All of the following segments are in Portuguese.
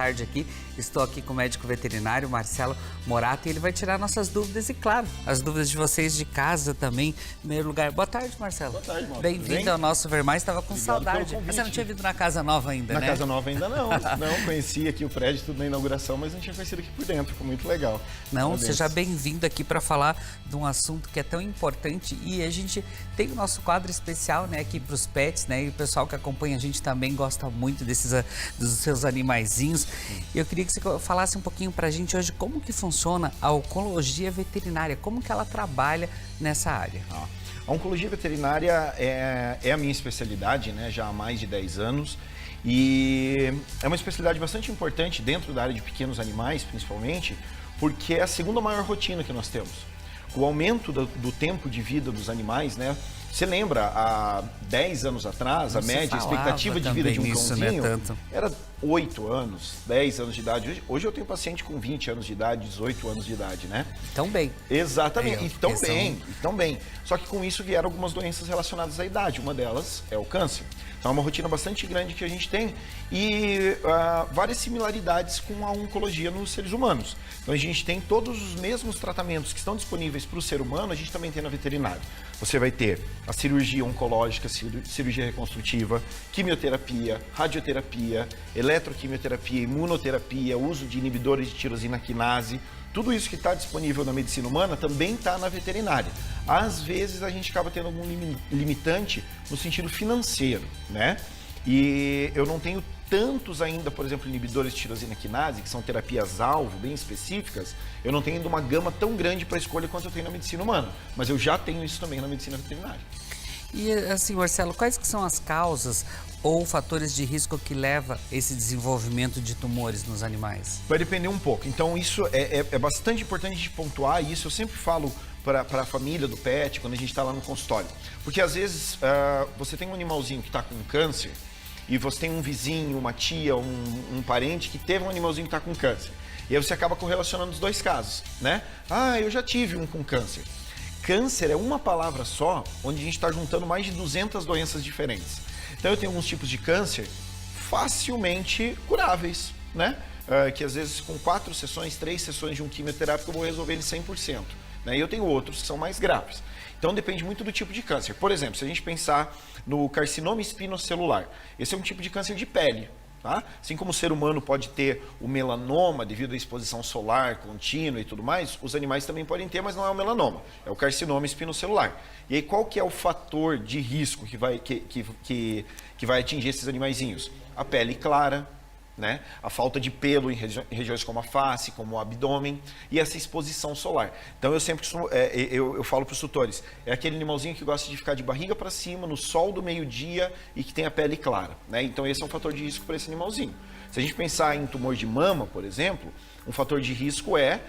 Tarde aqui, estou aqui com o médico veterinário Marcelo Morato e ele vai tirar nossas dúvidas e, claro, as dúvidas de vocês de casa também. Em primeiro lugar, boa tarde, Marcelo. Boa tarde, Marcelo. Bem-vindo ao nosso Ver Mais, estava com Obrigado saudade. Você não tinha vindo na casa nova ainda, né? Na casa nova ainda não. Não, conheci aqui o prédio, tudo na inauguração, mas não tinha conhecido aqui por dentro, foi muito legal. Não, seja bem-vindo aqui para falar de um assunto que é tão importante e a gente tem o nosso quadro especial, né, aqui para os pets, né, e o pessoal que acompanha a gente também gosta muito dos seus animaizinhos. E eu queria que você falasse um pouquinho para a gente hoje como que funciona a oncologia veterinária, como que ela trabalha nessa área. A oncologia veterinária é a minha especialidade, né, já há mais de 10 anos. E é uma especialidade bastante importante dentro da área de pequenos animais, principalmente, porque é a segunda maior rotina que nós temos. O aumento do tempo de vida dos animais, né? Você lembra, há 10 anos atrás, a média, a expectativa de vida de um cãozinho era 8 anos, 10 anos de idade. Hoje eu tenho paciente com 20 anos de idade, 18 anos de idade, né? Tão bem. Exatamente, e tão bem. Só que com isso vieram algumas doenças relacionadas à idade. Uma delas é o câncer. Então é uma rotina bastante grande que a gente tem e várias similaridades com a oncologia nos seres humanos. Então a gente tem todos os mesmos tratamentos que estão disponíveis para o ser humano, a gente também tem na veterinária. Você vai ter a cirurgia oncológica, cirurgia reconstrutiva, quimioterapia, radioterapia, eletroquimioterapia, imunoterapia, uso de inibidores de tirosina quinase. Tudo isso que está disponível na medicina humana também está na veterinária. Às vezes a gente acaba tendo algum limitante no sentido financeiro, né? E eu não tenho tantos ainda, por exemplo, inibidores de tirosina quinase, que são terapias-alvo bem específicas, eu não tenho ainda uma gama tão grande para escolha quanto eu tenho na medicina humana, mas eu já tenho isso também na medicina veterinária. E assim, Marcelo, quais que são as causas ou fatores de risco que leva esse desenvolvimento de tumores nos animais? Vai depender um pouco. Então isso é bastante importante de pontuar, e isso eu sempre falo para a família do pet, quando a gente está lá no consultório. Porque às vezes você tem um animalzinho que está com câncer, e você tem um vizinho, uma tia, um parente que teve um animalzinho que está com câncer. E aí você acaba correlacionando os dois casos, né? Ah, eu já tive um com câncer. Câncer é uma palavra só, onde a gente está juntando mais de 200 doenças diferentes. Então eu tenho alguns tipos de câncer facilmente curáveis, né? Que às vezes com 4 sessões, 3 sessões de um quimioterápico eu vou resolver ele 100%. Né? E eu tenho outros que são mais graves. Então depende muito do tipo de câncer. Por exemplo, se a gente pensar no carcinoma espinocelular, esse é um tipo de câncer de pele. Tá? Assim como o ser humano pode ter o melanoma devido à exposição solar contínua e tudo mais, os animais também podem ter, mas não é o melanoma, é o carcinoma espinocelular. E aí qual que é o fator de risco que vai atingir esses animaizinhos? A pele clara, né? A falta de pelo em regiões como a face, como o abdômen e essa exposição solar. Então eu sempre eu falo para os tutores, é aquele animalzinho que gosta de ficar de barriga para cima no sol do meio-dia e que tem a pele clara, né? Então esse é um fator de risco para esse animalzinho. Se a gente pensar em tumor de mama, por exemplo, um fator de risco é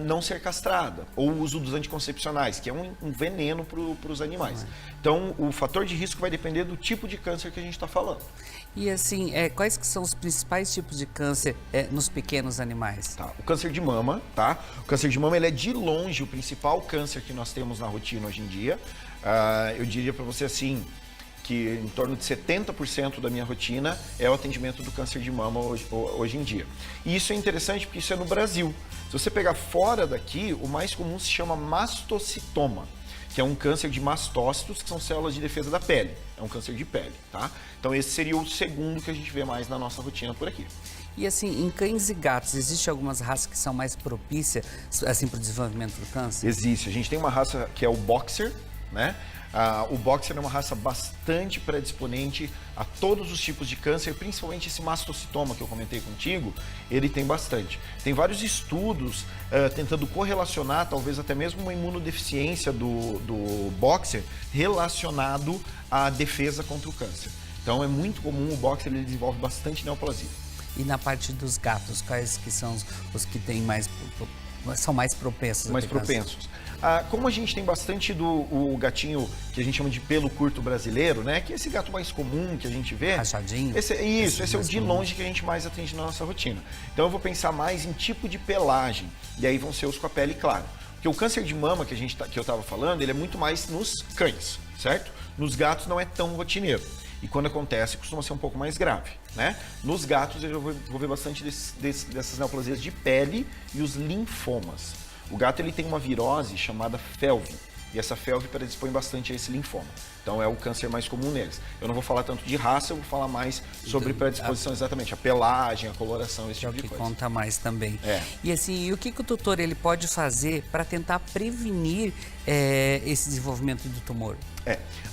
não ser castrada ou o uso dos anticoncepcionais, que é um veneno para os animais. Então o fator de risco vai depender do tipo de câncer que a gente está falando. E assim, quais que são os principais tipos de câncer nos pequenos animais? Tá, o câncer de mama, tá? O câncer de mama ele é de longe o principal câncer que nós temos na rotina hoje em dia. Eu diria para você assim, que em torno de 70% da minha rotina é o atendimento do câncer de mama hoje em dia. E isso é interessante porque isso é no Brasil. Se você pegar fora daqui, o mais comum se chama mastocitoma, que é um câncer de mastócitos, que são células de defesa da pele. É um câncer de pele, tá? Então esse seria o segundo que a gente vê mais na nossa rotina por aqui. E assim, em cães e gatos, existe algumas raças que são mais propícias assim, para o desenvolvimento do câncer? Existe. A gente tem uma raça que é o Boxer, né? O Boxer é uma raça bastante predisponente a todos os tipos de câncer, principalmente esse mastocitoma que eu comentei contigo, ele tem bastante. Tem vários estudos tentando correlacionar, talvez até mesmo uma imunodeficiência do Boxer relacionado à defesa contra o câncer. Então é muito comum o Boxer, ele desenvolve bastante neoplasia. E na parte dos gatos, quais que são os que têm são mais propensos? Mais propensos. Como a gente tem bastante o gatinho que a gente chama de pelo curto brasileiro, né? Que é esse gato mais comum que a gente vê. Rachadinho. Esse é o de longe que a gente mais atende na nossa rotina. Então eu vou pensar mais em tipo de pelagem. E aí vão ser os com a pele clara. Porque o câncer de mama que eu estava falando, ele é muito mais nos cães, certo? Nos gatos não é tão rotineiro. E quando acontece, costuma ser um pouco mais grave, né? Nos gatos, eu vou ver bastante dessas neoplasias de pele e os linfomas. O gato ele tem uma virose chamada FeLV, e essa FeLV predispõe bastante a esse linfoma. Então é o câncer mais comum neles. Eu não vou falar tanto de raça, eu vou falar mais sobre predisposição exatamente, a pelagem, a coloração, esse tipo de coisa. Que conta mais também. É. E assim, o que o tutor ele pode fazer para tentar prevenir esse desenvolvimento do tumor?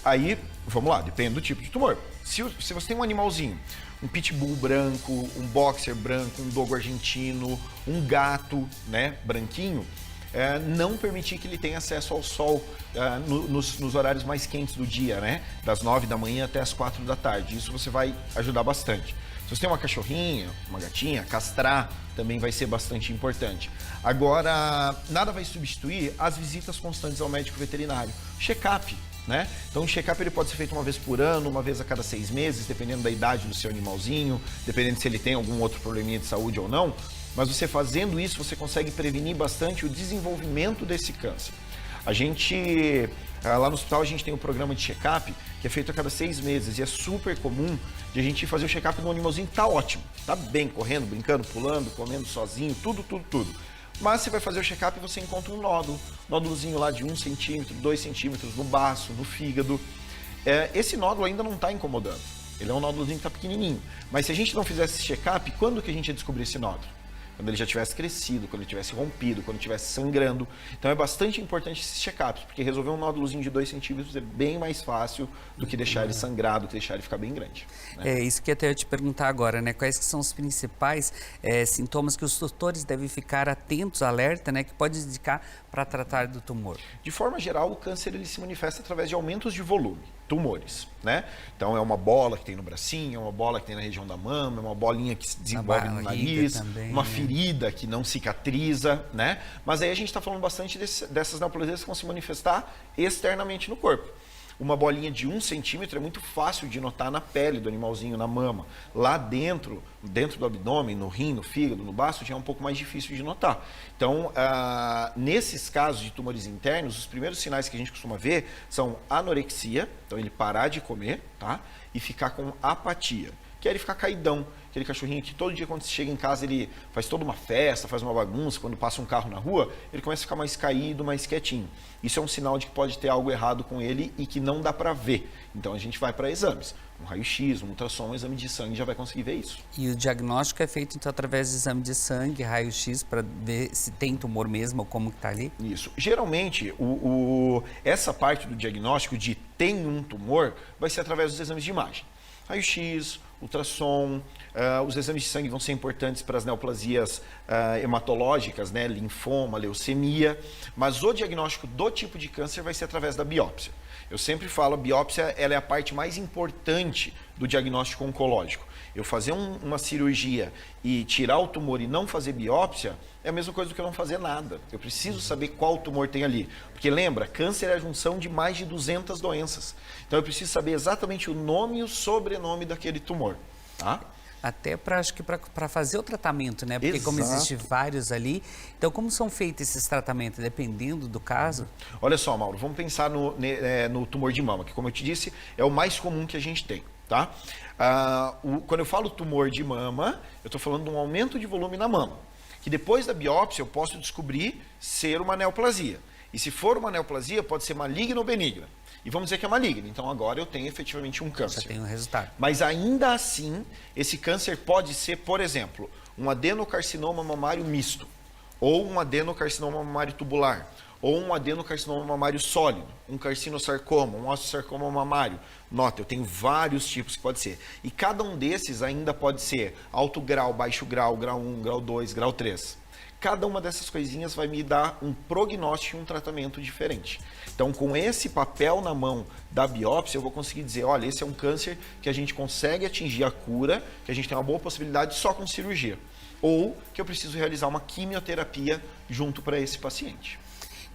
Aí, vamos lá, depende do tipo de tumor. Se você tem um animalzinho, um pitbull branco, um boxer branco, um dogo argentino, um gato, né, branquinho, não permitir que ele tenha acesso ao sol nos horários mais quentes do dia, né? Das 9 da manhã até as 4 da tarde. Isso você vai ajudar bastante. Se você tem uma cachorrinha, uma gatinha, castrar também vai ser bastante importante. Agora, nada vai substituir as visitas constantes ao médico veterinário. Check-up, né? Então, o check-up ele pode ser feito uma vez por ano, uma vez a cada 6 meses, dependendo da idade do seu animalzinho, dependendo se ele tem algum outro probleminha de saúde ou não. Mas você fazendo isso, você consegue prevenir bastante o desenvolvimento desse câncer. A gente, lá no hospital, a gente tem um programa de check-up que é feito a cada 6 meses e é super comum de a gente fazer o check-up no animalzinho que tá ótimo, tá bem, correndo, brincando, pulando, comendo sozinho, tudo. Mas você vai fazer o check-up e você encontra um nódulozinho lá de 1 centímetro, 2 centímetros no baço, no fígado. Esse nódulo ainda não está incomodando, ele é um nódulozinho que está pequenininho. Mas se a gente não fizesse esse check-up, quando que a gente ia descobrir esse nódulo? Quando ele já tivesse crescido, quando ele tivesse rompido, quando estivesse sangrando. Então é bastante importante esses check-ups, porque resolver um nódulozinho de 2 centímetros é bem mais fácil do que deixar ele sangrar, do que deixar ele ficar bem grande. Né? É isso que até eu ia te perguntar agora, né? Quais que são os principais sintomas que os tutores devem ficar atentos, alerta, né? Que pode indicar para tratar do tumor? De forma geral, o câncer ele se manifesta através de aumentos de volume, tumores, né? Então é uma bola que tem no bracinho, é uma bola que tem na região da mama, é uma bolinha que se desenvolve no nariz, também, uma ferida que não cicatriza, né? Mas aí a gente está falando bastante dessas neoplasias que vão se manifestar externamente no corpo. Uma bolinha de 1 centímetro é muito fácil de notar na pele do animalzinho, na mama. Lá dentro do abdômen, no rim, no fígado, no baço, já é um pouco mais difícil de notar. Então, nesses casos de tumores internos, os primeiros sinais que a gente costuma ver são anorexia, então ele parar de comer, tá? E ficar com apatia, que é ele ficar caidão. Aquele cachorrinho que todo dia quando você chega em casa ele faz toda uma festa, faz uma bagunça, quando passa um carro na rua, ele começa a ficar mais caído, mais quietinho. Isso é um sinal de que pode ter algo errado com ele e que não dá para ver. Então a gente vai para exames. Um raio-x, um ultrassom, um exame de sangue já vai conseguir ver isso. E o diagnóstico é feito então através do exame de sangue, raio-x, para ver se tem tumor mesmo ou como que está ali? Isso. Geralmente, essa parte do diagnóstico de tem um tumor vai ser através dos exames de imagem. Raio-x, ultrassom, os exames de sangue vão ser importantes para as neoplasias hematológicas, né, linfoma, leucemia, mas o diagnóstico do tipo de câncer vai ser através da biópsia. Eu sempre falo, a biópsia ela é a parte mais importante do diagnóstico oncológico. Eu fazer uma cirurgia e tirar o tumor e não fazer biópsia é a mesma coisa do que eu não fazer nada. Eu preciso saber qual tumor tem ali. Porque lembra, câncer é a junção de mais de 200 doenças. Então eu preciso saber exatamente o nome e o sobrenome daquele tumor. Tá? Até acho que para fazer o tratamento, né? Porque como existem vários ali, então como são feitos esses tratamentos, dependendo do caso? Olha só, Mauro, vamos pensar no tumor de mama, que como eu te disse, é o mais comum que a gente tem, tá? Quando eu falo tumor de mama, eu estou falando de um aumento de volume na mama, que depois da biópsia eu posso descobrir ser uma neoplasia. E se for uma neoplasia, pode ser maligna ou benigna. E vamos dizer que é maligna, então agora eu tenho efetivamente um câncer. Já tem um resultado. Mas ainda assim, esse câncer pode ser, por exemplo, um adenocarcinoma mamário misto, ou um adenocarcinoma mamário tubular, ou um adenocarcinoma mamário sólido, um carcinosarcoma, um osteosarcoma mamário. Nota, eu tenho vários tipos que pode ser. E cada um desses ainda pode ser alto grau, baixo grau, grau 1, grau 2, grau 3. Cada uma dessas coisinhas vai me dar um prognóstico e um tratamento diferente. Então, com esse papel na mão da biópsia, eu vou conseguir dizer, olha, esse é um câncer que a gente consegue atingir a cura, que a gente tem uma boa possibilidade só com cirurgia. Ou que eu preciso realizar uma quimioterapia junto para esse paciente.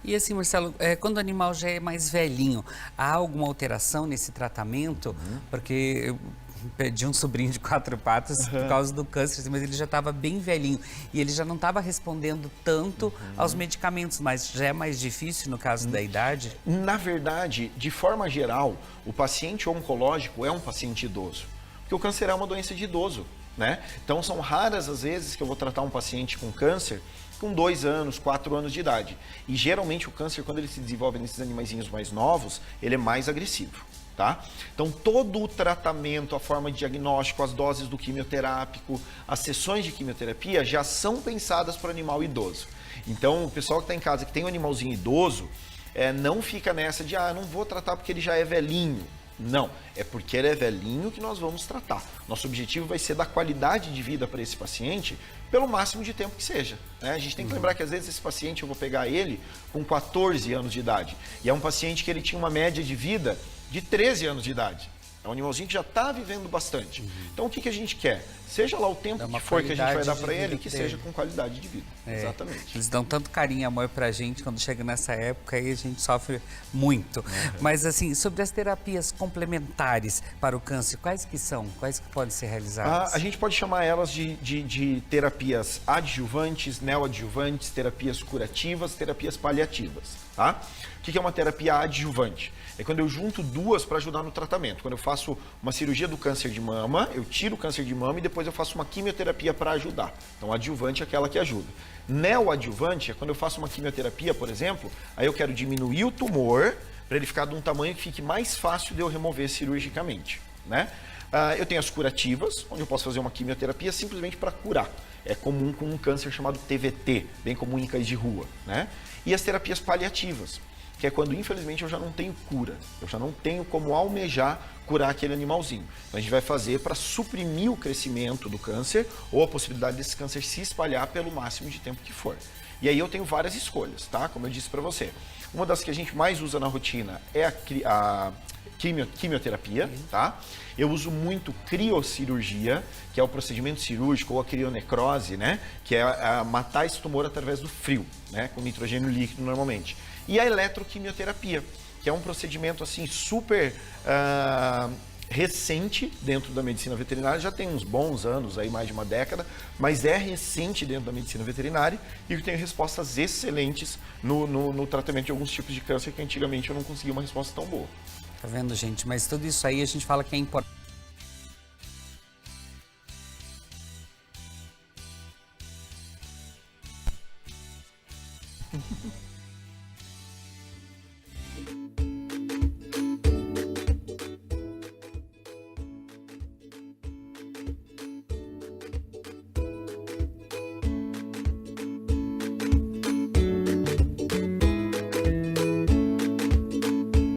E assim, Marcelo, quando o animal já é mais velhinho, há alguma alteração nesse tratamento? Porque Perdi um sobrinho de 4 patas por causa do câncer, mas ele já estava bem velhinho e ele já não estava respondendo tanto aos medicamentos, mas já é mais difícil no caso da idade? Na verdade, de forma geral, o paciente oncológico é um paciente idoso, porque o câncer é uma doença de idoso, né? Então são raras as vezes que eu vou tratar um paciente com câncer com 2 anos, 4 anos de idade. E geralmente o câncer, quando ele se desenvolve nesses animaizinhos mais novos, ele é mais agressivo. Tá? Então todo o tratamento, a forma de diagnóstico, as doses do quimioterápico, as sessões de quimioterapia já são pensadas para o animal idoso. Então o pessoal que está em casa que tem um animalzinho idoso, não fica nessa de não vou tratar porque ele já é velhinho. Não, é porque ele é velhinho que nós vamos tratar. Nosso objetivo vai ser dar qualidade de vida para esse paciente pelo máximo de tempo que seja, né? A gente tem que lembrar que às vezes esse paciente eu vou pegar ele com 14 anos de idade e é um paciente que ele tinha uma média de vida de 13 anos de idade. É um animalzinho que já está vivendo bastante. Então o que a gente quer? Seja lá o tempo que for que a gente vai dar para ele, que seja com qualidade de vida. Exatamente. Eles dão tanto carinho e amor pra gente quando chega nessa época e a gente sofre muito. Mas assim, sobre as terapias complementares para o câncer, quais que são? Quais que podem ser realizadas? A gente pode chamar elas de terapias adjuvantes, neoadjuvantes, terapias curativas, terapias paliativas. Tá? O que é uma terapia adjuvante? É quando eu junto duas para ajudar no tratamento. Quando eu faço uma cirurgia do câncer de mama, eu tiro o câncer de mama e depois eu faço uma quimioterapia para ajudar. Então, adjuvante é aquela que ajuda. Neoadjuvante é quando eu faço uma quimioterapia, por exemplo, aí eu quero diminuir o tumor para ele ficar de um tamanho que fique mais fácil de eu remover cirurgicamente, né? Eu tenho as curativas, onde eu posso fazer uma quimioterapia simplesmente para curar. É comum com um câncer chamado TVT, bem comum em cães de rua, né? E as terapias paliativas, que é quando, infelizmente, eu já não tenho cura. Eu já não tenho como almejar curar aquele animalzinho. Então, a gente vai fazer para suprimir o crescimento do câncer ou a possibilidade desse câncer se espalhar pelo máximo de tempo que for. E aí eu tenho várias escolhas, tá? Como eu disse para você. Uma das que a gente mais usa na rotina é a quimioterapia, tá? Eu uso muito criocirurgia, que é o procedimento cirúrgico, ou a crionecrose, né? Que é matar esse tumor através do frio, né? Com nitrogênio líquido normalmente. E a eletroquimioterapia, que é um procedimento assim super recente dentro da medicina veterinária, já tem uns bons anos, aí mais de uma década, mas é recente dentro da medicina veterinária e tem respostas excelentes no tratamento de alguns tipos de câncer que antigamente eu não conseguia uma resposta tão boa. Tá vendo, gente? Mas tudo isso aí a gente fala que é importante.